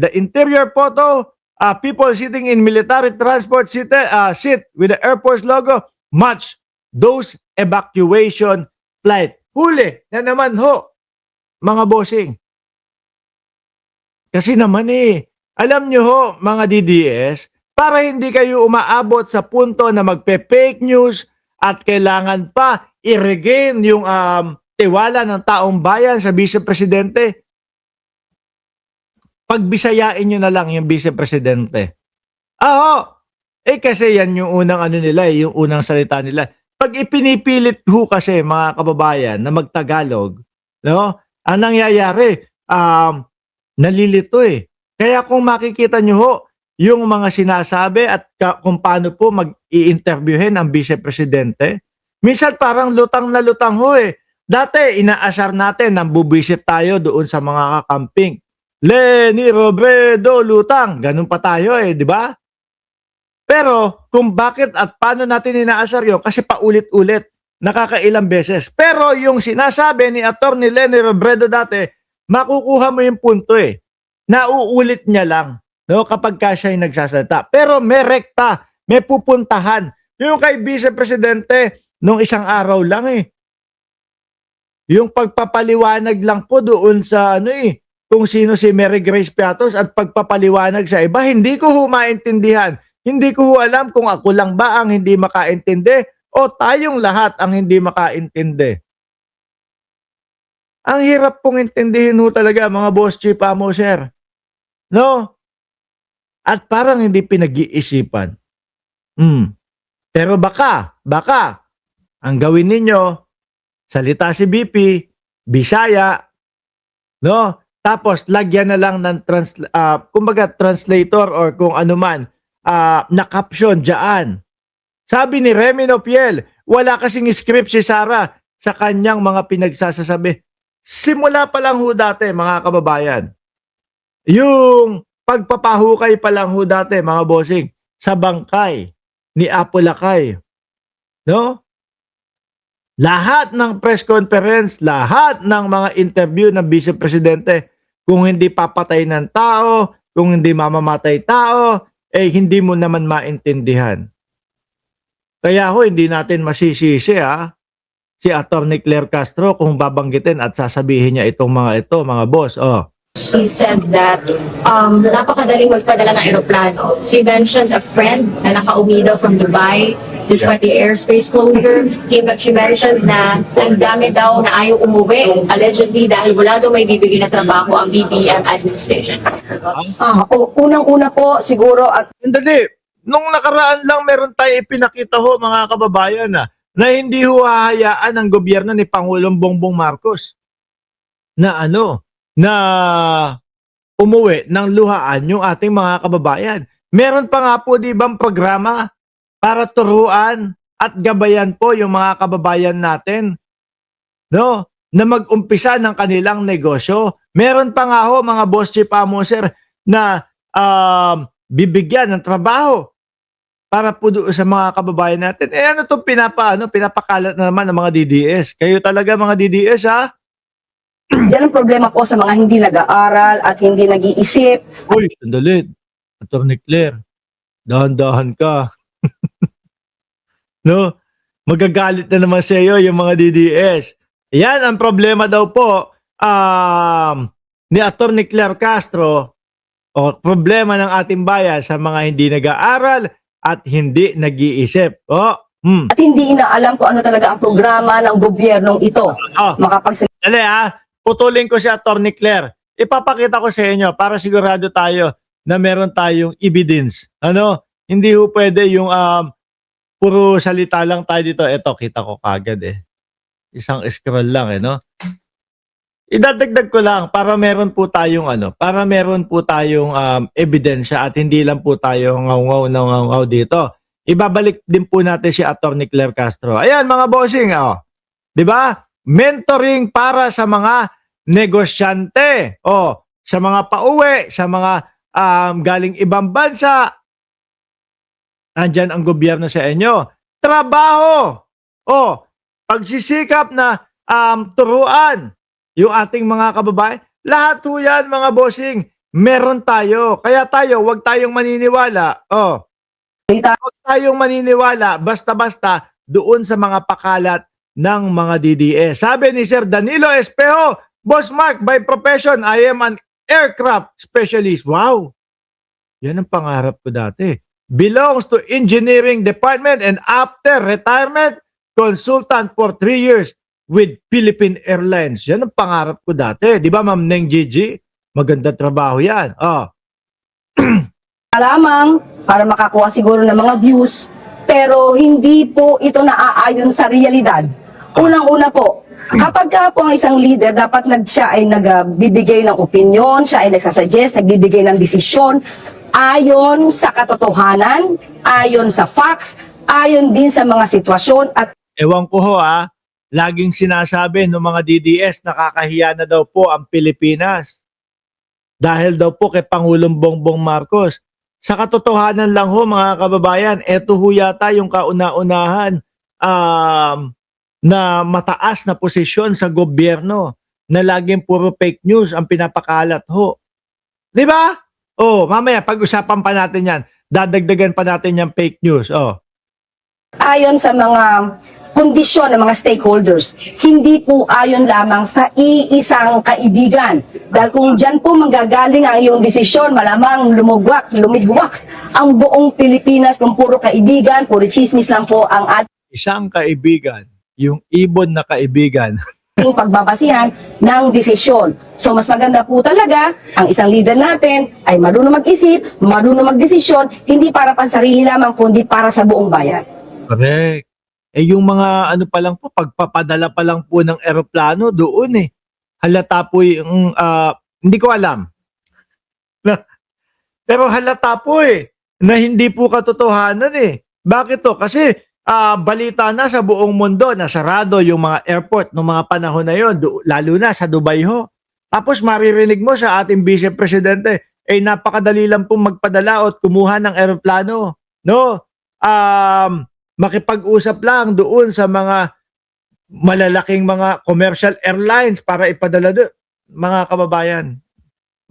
The interior photo, people sitting in military transport seat with the Air Force logo, match those evacuation flight. Huli na naman ho, mga bossing. Kasi naman alam nyo ho, mga DDS, para hindi kayo umaabot sa punto na magpe-fake news at kailangan pa i-regain yung tiwala ng taong bayan sa Vice Presidente, pagbisayain nyo na lang yung Vice Presidente. Kasi yan yung unang nila, yung unang salita nila. Pag ipinipilit ho kasi mga kababayan na magtagalog, no? Ang nangyayari, nalilito Kaya kung makikita nyo ho, yung mga sinasabi at kung paano po mag-i-interviewin ang Vice Presidente, minsan parang lutang na lutang ho Dati, inaasar natin nang bubisit tayo doon sa mga kakamping. Leni Robredo, lutang. Ganun pa tayo di ba? Pero kung bakit at paano natin inaasar yun, kasi paulit-ulit, nakakailang beses. Pero yung sinasabi ni Atty. Leni Robredo dati, makukuha mo yung punto Nauulit niya lang kapag siya ay nagsasalita. Pero may rekta, may pupuntahan. Yung kay Vice Presidente, nung isang araw lang Yung pagpapaliwanag lang po doon sa kung sino si Mary Grace Piatos at pagpapaliwanag sa iba, hindi ko maintindihan. Hindi ko alam kung ako lang ba ang hindi makaintindi o tayong lahat ang hindi makaintindi. Ang hirap pong intindihin talaga mga boss, chief, amo, sir. No? At parang hindi pinag-iisipan. Pero baka, ang gawin ninyo, salita si BP, Bisaya, no? Tapos lagyan na lang ng kumbaga translator or kung ano man na caption diyan. Sabi ni Remy Nopiel, wala kasing script si Sara sa kanyang mga pinagsasasabi. Simula pa lang ho dati mga kababayan. Yung pagpapahukay pa lang ho dati mga bossing sa bangkay ni Apo Lakay. No? Lahat ng press conference, lahat ng mga interview ng Vice Presidente, kung hindi papatay ng tao, kung hindi mamamatay tao, hindi mo naman maintindihan. Kaya hindi natin masisisi si Atty. Claire Castro kung babanggitin at sasabihin niya itong mga boss. She said that napakadaling magpadala ng aeroplano. She mentioned a friend na nakauwi daw from Dubai despite the airspace closure. She mentioned na ang dami daw na ayaw umuwi allegedly dahil wala daw may bibigyan na trabaho ang BBM administration. Unang-una po siguro at Hindi. Nung nakaraan lang meron tayo ipinakita mga kababayan na hindi hahayaan ng gobyerno ni Pangulong Bongbong Marcos na na umuwi ng luhaan yung ating mga kababayan. Meron pa nga po bang programa para turuan at gabayan po yung mga kababayan natin na mag-umpisa ng kanilang negosyo. Meron pa nga mga boss, chief, amo, sir, na bibigyan ng trabaho para po doon sa mga kababayan natin. Ano itong pinapakalat na naman ng mga DDS? Kayo talaga mga DDS yan ang problema po sa mga hindi nag-aaral at hindi nag-iisip. Uy, sandali. Atty. Claire, dahan-dahan ka. No? Magagalit na naman sa iyo yung mga DDS. Yan ang problema daw po ni Atty. Claire Castro o problema ng ating bayan sa mga hindi nag-aaral at hindi nag-iisip. At hindi inaalam kung ano talaga ang programa ng gobyernong ito. Dali putulin ko si Atty. Claire. Ipapakita ko sa inyo para sigurado tayo na meron tayong evidence. Hindi ho pwede yung puro salita lang tayo dito. Eto, kita ko kagad Isang scroll lang Idadagdag ko lang para meron po tayong ebidensya at hindi lang po tayo ngaw dito. Ibabalik din po natin si Atty. Claire Castro. Ayan mga bossing, 'di ba? Mentoring para sa mga negosyante, sa mga pauwi, sa mga galing ibang bansa. Nandyan ang gobyerno sa inyo. Trabaho. Pagsisikap na turuan yung ating mga kababayan. Lahat ho yan mga bossing. Meron tayo. Kaya tayo, wag tayong maniniwala. Oh, wag tayong maniniwala basta-basta doon sa mga pakalat ng mga DDS. Sabi ni Sir Danilo Espejo, Boss Mark, by profession, I am an aircraft specialist. Wow! Yan ang pangarap ko dati. Belongs to engineering department and after retirement, consultant for 3 years with Philippine Airlines. Yan ang pangarap ko dati. Di ba, Ma'am Neng Gigi? Maganda trabaho yan. Oh. lamang para makakuha siguro ng mga views, pero hindi po ito naaayon sa realidad. Unang-una po, kapag ka po ang isang leader, dapat siya ay nagbibigay ng opinion, siya ay nagsasuggest, nagbibigay ng desisyon, ayon sa katotohanan, ayon sa facts, ayon din sa mga sitwasyon at Ewan ko ho laging sinasabi ng mga DDS nakakahiya na daw po ang Pilipinas. Dahil daw po kay Pangulong Bongbong Marcos. Sa katotohanan lang ho mga kababayan, eto ho yata yung kauna-unahan na mataas na posisyon sa gobyerno na laging puro fake news ang pinapakalat ho. Di ba? Oh, mamaya pag-usapan pa natin yan. Dadagdagan pa natin yung fake news. Oh. ayon sa mga kondisyon ng mga stakeholders, hindi po ayon lamang sa iisang kaibigan. Dahil kung dyan po manggagaling ang iyong desisyon, malamang lumigwak ang buong Pilipinas kung puro kaibigan, puro chismis lang po ang Isang kaibigan, yung ibon na kaibigan. ating pagbabasihan ng desisyon. So mas maganda po talaga ang isang leader natin ay marunong mag-isip, marunong magdesisyon, hindi para pansarili lamang kundi para sa buong bayan. Correct. Yung mga ano pa lang po, pagpapadala pa lang po ng eroplano doon Halata po yung, hindi ko alam. Pero halata po na hindi po katotohanan Bakit to? Kasi balita na sa buong mundo na sarado yung mga airport noong mga panahon na yon, lalo na sa Dubai ho. Tapos maririnig mo sa ating Vice Presidente, napakadali lang pong magpadala at kumuha ng eroplano. No? Makipag-usap lang doon sa mga malalaking mga commercial airlines para ipadala doon. Mga kababayan,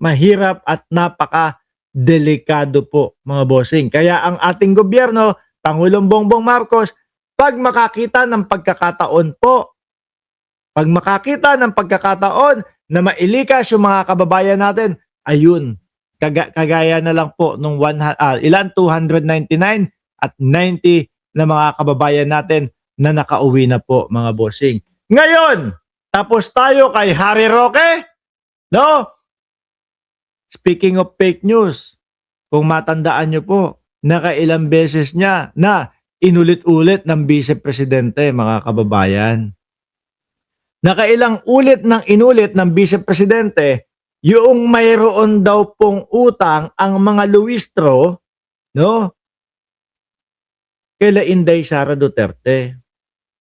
mahirap at napaka-delikado po mga bossing. Kaya ang ating gobyerno, Pangulong Bongbong Marcos, pag makakita ng pagkakataon na mailikas yung mga kababayan natin, ayun, kagaya na lang po nung 299 at 90 na mga kababayan natin na nakauwi na po mga bossing. Ngayon, tapos tayo kay Harry Roque, no? Speaking of fake news, kung matandaan nyo po, nakailang beses niya na inulit-ulit ng Vice Presidente, mga kababayan. Nakailang ulit ng inulit ng Vice Presidente yung mayroon daw pong utang ang mga Luistro, no? Kaila Inday Sara Duterte.